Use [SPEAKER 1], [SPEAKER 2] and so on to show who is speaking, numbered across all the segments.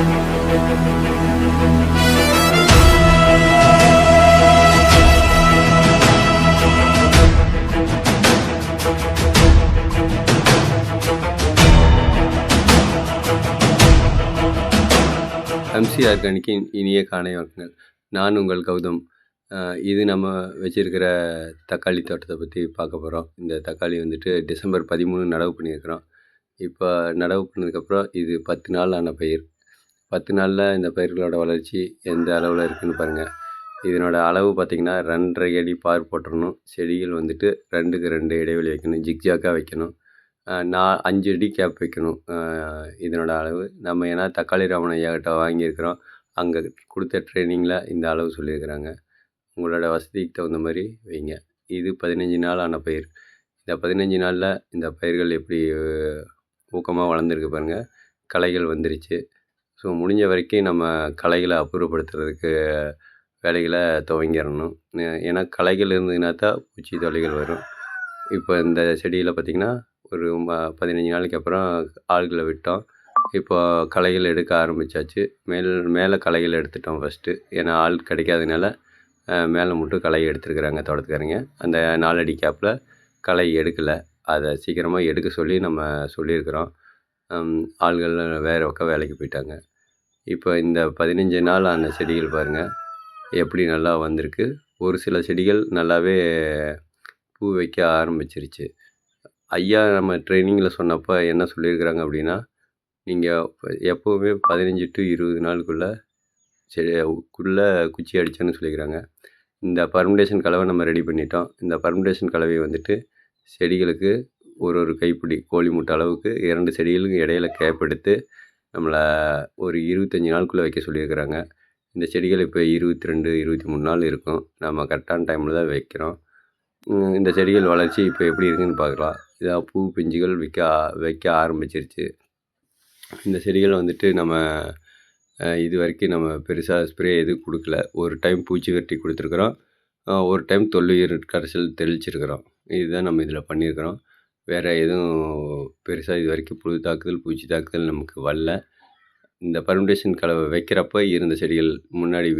[SPEAKER 1] MC ஆர்கானிக்கின் இனிய காலை வணக்கங்கள். நான் உங்கள் கௌதம். இது நம்ம வச்சிருக்கிற தக்காளி தோட்டத்தை பற்றி பார்க்க போகிறோம். இந்த தக்காளி வந்துட்டு டிசம்பர் 13 நடவு பண்ணியிருக்கிறோம். இப்போ நடவு பண்ணதுக்கப்புறம் இது 10 நாள் ஆன பயிர். 10 நாளில் இந்த பயிர்களோட வளர்ச்சி எந்த அளவில் இருக்குதுன்னு பாருங்கள். இதனோட அளவு பார்த்திங்கன்னா 2.5 அடி பார் போட்டுறணும். செடிகள் வந்துட்டு 2க்கு 2 இடைவெளி வைக்கணும். ஜிக்ஜாக்காக வைக்கணும். 5 அடி கேப் வைக்கணும். இதனோட அளவு நம்ம ஏன்னா தக்காளி ராமன் ஐயாக்கிட்ட வாங்கியிருக்கிறோம். அங்கே கொடுத்த ட்ரைனிங்கில் இந்த அளவு சொல்லியிருக்கிறாங்க. உங்களோட வசதிக்கு தகுந்த மாதிரி வைங்க. இது 15 நாள் ஆன பயிர். இந்த 15 நாளில் இந்த பயிர்கள் எப்படி ஊக்கமாக வளர்ந்துருக்கு பாருங்கள். களைகள் வந்துருச்சு. ஸோ முடிஞ்ச வரைக்கும் நம்ம களைகளை அப்புறப்படுத்துறதுக்கு வேலைகளை துவங்கிடணும். ஏன்னா களைகள் இருந்ததுன்னா தான் பூச்சி தொல்லைகள் வரும். இப்போ இந்த செடியில் பார்த்திங்கன்னா ஒரு 15 நாளைக்கு அப்புறம் ஆள்களை விட்டோம். இப்போ களைகள் எடுக்க ஆரம்பித்தாச்சு. மேலே களைகள் எடுத்துட்டோம் ஃபஸ்ட்டு. ஏன்னா ஆள் கிடைக்காதனால மேலே மட்டும் களை எடுத்துருக்குறாங்க தோட்டத்துக்காரங்க. அந்த 4 அடி கேப்பில் களை எடுக்கலை. அதை சீக்கிரமாக எடுக்க சொல்லி நம்ம சொல்லியிருக்கிறோம். ஆள்கள் வேறு பக்கம் வேலைக்கு போயிட்டாங்க. இப்போ இந்த 15 நாள் ஆன செடிகள் பாருங்கள் எப்படி நல்லா வந்திருக்கு. ஒரு சில செடிகள் நல்லாவே பூ வைக்க ஆரம்பிச்சிருச்சு. ஐயா நம்ம ட்ரைனிங்கில் சொன்னப்போ என்ன சொல்லியிருக்கிறாங்க அப்படின்னா, நீங்கள் எப்போவுமே 15 to 20 நாளுக்குள்ளே குச்சி அடிச்சோன்னு சொல்லியிருக்கிறாங்க. இந்த பர்முடேஷன் கலவை நம்ம ரெடி பண்ணிட்டோம். இந்த பர்முடேஷன் கலவையை வந்துட்டு செடிகளுக்கு ஒரு கைப்பிடி கோழி முட்டை அளவுக்கு 2 செடிகளுக்கு இடையில கேப் எடுத்து நம்மளை ஒரு 25 நாளுக்குள்ளே வைக்க சொல்லியிருக்கிறாங்க. இந்த செடிகள் இப்போ 22, 23 நாள் இருக்கும். நம்ம கரெக்டான டைமில் தான் வைக்கிறோம். இந்த செடிகள் வளர்ச்சி இப்போ எப்படி இருக்குதுன்னு பார்க்கலாம். இதாக பூ பிஞ்சுகள் வைக்க ஆரம்பிச்சிருச்சு. இந்த செடிகள் வந்துட்டு நம்ம இது வரைக்கும் நம்ம பெருசாக ஸ்ப்ரே எதுவும் கொடுக்கல. ஒரு டைம் பூச்சி வெட்டி கொடுத்துருக்குறோம். ஒரு டைம் தொல்லுயிர் கரைசல் தெளிச்சிருக்கிறோம். இதுதான் நம்ம இதில் பண்ணியிருக்கிறோம். வேறு எதுவும் பெருசாக இது வரைக்கும் புழு தாக்குதல் பூச்சி தாக்குதல் நமக்கு வரல. இந்த பர்முடேஷன் கலவை வைக்கிறப்ப இருந்த செடிகள் முன்னாடி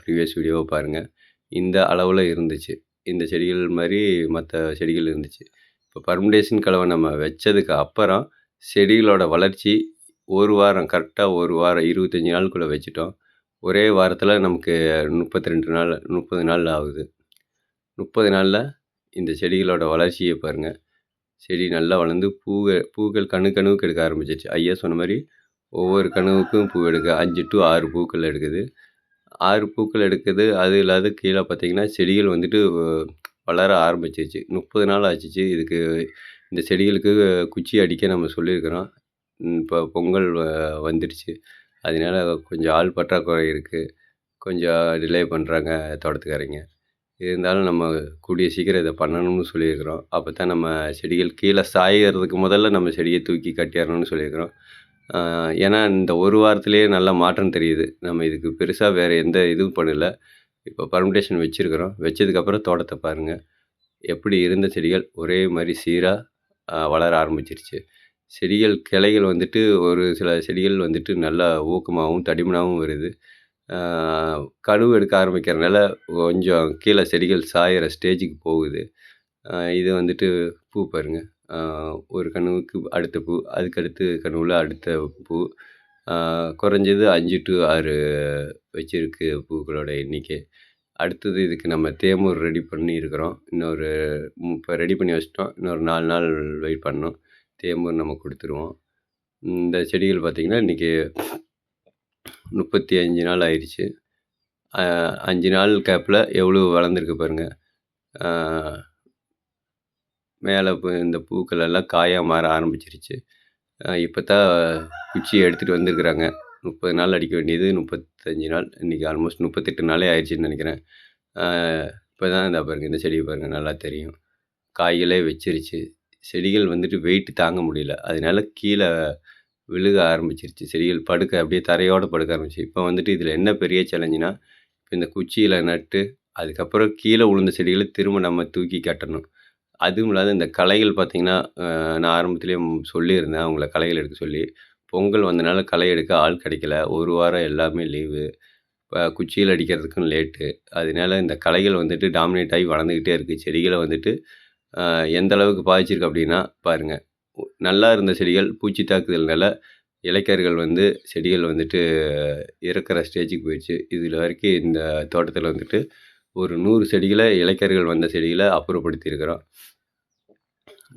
[SPEAKER 1] ப்ரீவியஸ் வீடியோவை பாருங்கள். இந்த அளவில் இருந்துச்சு. இந்த செடிகள் மாதிரி மற்ற செடிகள் இருந்துச்சு. இப்போ பர்முடேஷன் கலவை நம்ம வச்சதுக்கு அப்புறம் செடிகளோட வளர்ச்சி ஒரு வாரம் கரெக்டாக 25 நாளுக்குள்ளே வச்சுட்டோம். ஒரே வாரத்தில் நமக்கு 30 நாள் ஆகுது. 30 நாளில் இந்த செடிகளோட வளர்ச்சியை பாருங்கள். செடி நல்லா வளர்ந்து பூக்கள் கணுவுக்கு எடுக்க ஆரம்பிச்சிருச்சு. ஐயா சொன்ன மாதிரி ஒவ்வொரு கணுவுக்கும் பூ எடுக்க 5 to 6 பூக்கள் எடுக்குது. 6 பூக்கள் எடுக்குது. அது இல்லாத கீழே பார்த்திங்கன்னா செடிகள் வந்துட்டு வளர ஆரம்பிச்சிருச்சு. 30 நாள் ஆச்சிச்சு. இதுக்கு இந்த செடிகளுக்கு குச்சி அடிக்க நம்ம சொல்லியிருக்கிறோம். இப்போ பொங்கல் வந்துடுச்சு. அதனால கொஞ்சம் ஆள் பற்றாக்குறை இருக்குது. கொஞ்சம் டிலே பண்ணுறாங்க தோட்டத்துக்காரங்க. இருந்தாலும் நம்ம கூடிய சீக்கிரம் இதை பண்ணணும்னு சொல்லியிருக்கிறோம். அப்போ தான் நம்ம செடிகள் கீழே சாயறதுக்கு முதல்ல நம்ம செடியை தூக்கி கட்டிடணும்னு சொல்லியிருக்கிறோம். ஏன்னா இந்த ஒரு வாரத்துலேயே நல்ல மாற்றம் தெரியுது. நம்ம இதுக்கு பெருசாக வேறு எந்த இதுவும் பண்ணலை. இப்போ பர்முடேஷன் வச்சுருக்கிறோம். வச்சதுக்கப்புறம் தோட்டத்தை பாருங்கள். எப்படி இருந்த செடிகள் ஒரே மாதிரி சீராக வளர ஆரம்பிச்சிருச்சு. செடிகள் கிளைகள் வந்துட்டு ஒரு சில செடிகள் வந்துட்டு நல்லா ஊக்கமாகவும் தடிமனாகவும் வருது. கணுவு எடுக்க ஆரம்பிக்கிறனால கொஞ்சம் கீழே செடிகள் சாயிற ஸ்டேஜுக்கு போகுது. இது வந்துட்டு பூ பாருங்கள். ஒரு கணுவுக்கு அடுத்த பூ, அதுக்கடுத்து கணுவில் அடுத்த பூ. குறைஞ்சது 5 to 6 வச்சுருக்கு பூக்களோட எண்ணிக்கை. அடுத்தது இதுக்கு நம்ம தேமூர் ரெடி பண்ணியிருக்கிறோம். இப்போ ரெடி பண்ணி வச்சிட்டோம். இன்னொரு 4 நாள் வெயிட் பண்ணணும். தேமூர் நம்ம கொடுத்துருவோம். இந்த செடிகள் பார்த்திங்கன்னா இன்றைக்கி 35 நாள் ஆயிடுச்சு. 5 நாள் கேப்பில் எவ்வளோ வளர்ந்துருக்கு பாருங்கள். மேலே இந்த பூக்கள் எல்லாம் காயாக மாற ஆரம்பிச்சிருச்சு. இப்போ தான் குச்சியை எடுத்துகிட்டு வந்திருக்கிறாங்க. 30 நாள் அடிக்க வேண்டியது 35 நாள். இன்றைக்கி ஆல்மோஸ்ட் 38 நாளே ஆயிடுச்சுன்னு நினைக்கிறேன். இப்போ தான் இந்த பாருங்கள், இந்த செடியை பாருங்கள், நல்லா தெரியும். காய்களே வச்சிருச்சு. செடிகள் வந்துட்டு வெயிட் தாங்க முடியல. அதனால கீழே விழுக ஆரம்பிச்சிருச்சு. செடிகள் அப்படியே தரையோடு படுக்க ஆரம்பிச்சு. இப்போ வந்துட்டு இதில் என்ன பெரிய சேலஞ்சுனா, இந்த குச்சியில் நட்டு அதுக்கப்புறம் கீழே விழுந்த செடிகளை திரும்ப நம்ம தூக்கி கட்டணும். அதுவும் இல்லாத இந்த களைகள் பார்த்திங்கன்னா, நான் ஆரம்பத்துலேயே சொல்லியிருந்தேன் அவங்கள களைகள் எடுக்க சொல்லி. பொங்கல் வந்தனால களை எடுக்க ஆள் கிடைக்கல. 1 வாரம் எல்லாமே லீவு. குச்சியில் அடிக்கிறதுக்கும் லேட்டு. அதனால இந்த களைகள் வந்துட்டு டாமினேட் ஆகி வளர்ந்துக்கிட்டே இருக்குது. செடிகள வந்துட்டு எந்த அளவுக்கு பாதிச்சிருக்கு அப்படின்னா, பாருங்க. நல்லா இருந்த செடிகள் பூச்சி தாக்குதல்னால இலைக்கருகள் வந்து செடிகள் வந்துட்டு இறக்குற ஸ்டேஜுக்கு போயிடுச்சு. இதில வரைக்கும் இந்த தோட்டத்தில வந்துட்டு ஒரு 100 செடிகள இலைக்கருகள் வந்த செடிகள அப்புறப்படுத்தியிருக்கிறோம்.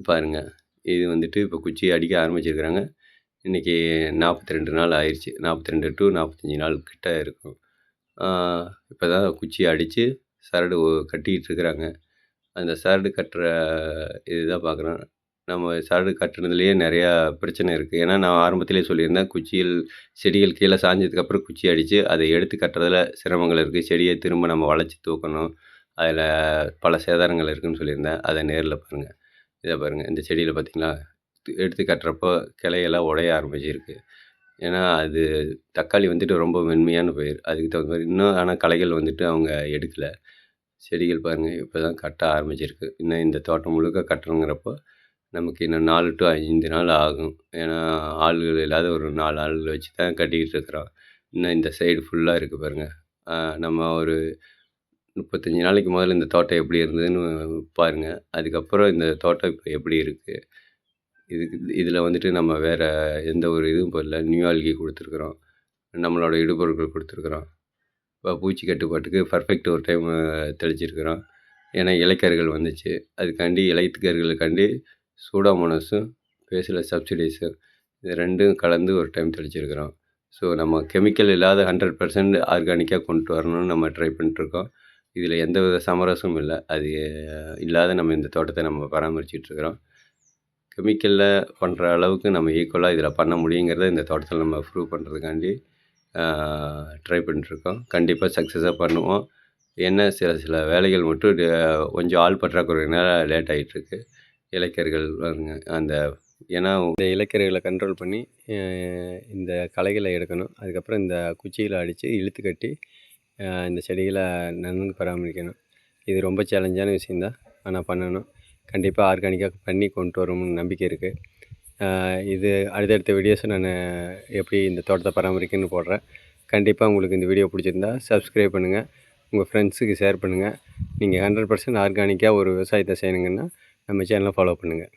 [SPEAKER 1] பாருங்க. இது வந்துட்டு இப்போ குச்சி அடிக்க ஆரம்பிச்சிருக்கிறாங்க. இன்னைக்கு 42 நாள் ஆயிருச்சு. 42 டூ 45 நாள் கிட்ட இருக்கும். இப்போ தான் குச்சி அடிச்சு சரடு கட்டிக்கிட்டு இருக்கிறாங்க. அந்த சரடு கட்டுற இதுதான் பார்க்குறோம். நம்ம சரடு கட்டுனதுலேயே நெறையா பிரச்சனை இருக்குது. ஏன்னா நான் ஆரம்பத்திலேயே சொல்லியிருந்தேன், குச்சிகள் செடிகள் கீழே சாஞ்சதுக்கப்புறம் குச்சி அடித்து அதை எடுத்து கட்டுறதுல சிரமங்கள் இருக்குது. செடியை திரும்ப நம்ம வளைச்சி தூக்கணும். அதில் பல சேதாரங்கள் இருக்குதுன்னு சொல்லியிருந்தேன். அதை நேரில் பாருங்கள். இதை பாருங்கள், இந்த செடியில் பார்த்தீங்களா, எடுத்து கட்டுறப்போ கிளையெல்லாம் உடைய ஆரம்பிச்சிருக்கு. ஏன்னா அது தக்காளி வந்துட்டு ரொம்ப மென்மையான பயிர். அதுக்கு தகுந்த மாதிரி இன்னும் ஆனால் களைகள் வந்துட்டு அவங்க எடுக்கலை. செடிகள் பாருங்கள் இப்போ தான் கட்ட ஆரம்பிச்சிருக்கு. இன்னும் இந்த தோட்டம் முழுக்க கட்டணுங்கிறப்போ நமக்கு இன்னும் 4 டூ 5 நாள் ஆகும். ஏன்னா ஆள்கள் இல்லாத ஒரு 4 ஆள்கள் வச்சு தான் கட்டிக்கிட்டு இருக்கிறோம். இன்னும் இந்த சைடு ஃபுல்லாக இருக்குது பாருங்கள். நம்ம ஒரு 35 நாளைக்கு முதல்ல இந்த தோட்டம் எப்படி இருந்ததுன்னு பாருங்கள். அதுக்கப்புறம் இந்த தோட்டம் இப்போ எப்படி இருக்குது. இதில் வந்துட்டு நம்ம வேறு எந்த ஒரு இதுவும் போடல. நியூ ஆல்கி கொடுத்துருக்குறோம். நம்மளோட இடுபொருட்கள் கொடுத்துருக்குறோம். இப்போ பூச்சி கட்டுப்பாட்டுக்கு பர்ஃபெக்ட் ஒரு டைம் தெளிச்சிருக்கிறோம். ஏன்னா இலைக்கருகள் வந்துச்சு. அதுக்காண்டி இலைக்கருகளுக்காண்டி சூடோமோனாஸும் பேசிலஸ் சப்சிடிஸும் இது 2ம் கலந்து ஒரு டைம் தெளிச்சிருக்கிறோம். ஸோ நம்ம கெமிக்கல் இல்லாத 100% ஆர்கானிக்காக கொண்டு வரணும்னு நம்ம ட்ரை பண்ணிட்டுருக்கோம். இதில் எந்தவித சமரசமும் இல்லை. அது இல்லாத நம்ம இந்த தோட்டத்தை நம்ம பராமரிச்சுட்ருக்குறோம். கெமிக்கலில் பண்ணுற அளவுக்கு நம்ம ஈக்குவலாக இதில் பண்ண முடியுங்கிறத இந்த தோட்டத்தில் நம்ம ப்ரூவ் பண்ணுறதுக்காண்டி ட்ரை பண்ணிட்டுருக்கோம். கண்டிப்பாக சக்ஸஸாக பண்ணுவோம். என்ன சில வேலைகள் மட்டும் கொஞ்சம் ஆள் பற்றாக்குறையினால லேட் ஆகிட்டுருக்கு. இலைக்கருகள் பாருங்க அந்த ஏன்னா இந்த இலைக்கருகளை கண்ட்ரோல் பண்ணி இந்த களைகளை எடுக்கணும். அதுக்கப்புறம் இந்த குச்சியில் அடித்து இழுத்து கட்டி இந்த செடிகளை நன்கு பராமரிக்கணும். இது ரொம்ப சேலஞ்சான விஷயந்தான். ஆனால் பண்ணணும். கண்டிப்பாக ஆர்கானிக்காக பண்ணி கொண்டு வரணும்னு நம்பிக்கை இருக்குது. இது அடுத்தடுத்த வீடியோஸை நான் எப்படி இந்த தோட்டத்தை பராமரிக்கணும்னு போடுறேன். கண்டிப்பாக உங்களுக்கு இந்த வீடியோ பிடிச்சிருந்தா சப்ஸ்கிரைப் பண்ணுங்கள். உங்கள் ஃப்ரெண்ட்ஸுக்கு ஷேர் பண்ணுங்கள். நீங்கள் 100% ஆர்கானிக்காக ஒரு விவசாயத்தை செய்யணுங்கன்னா நம்ம சேனலை ஃபாலோ பண்ணுங்கள்.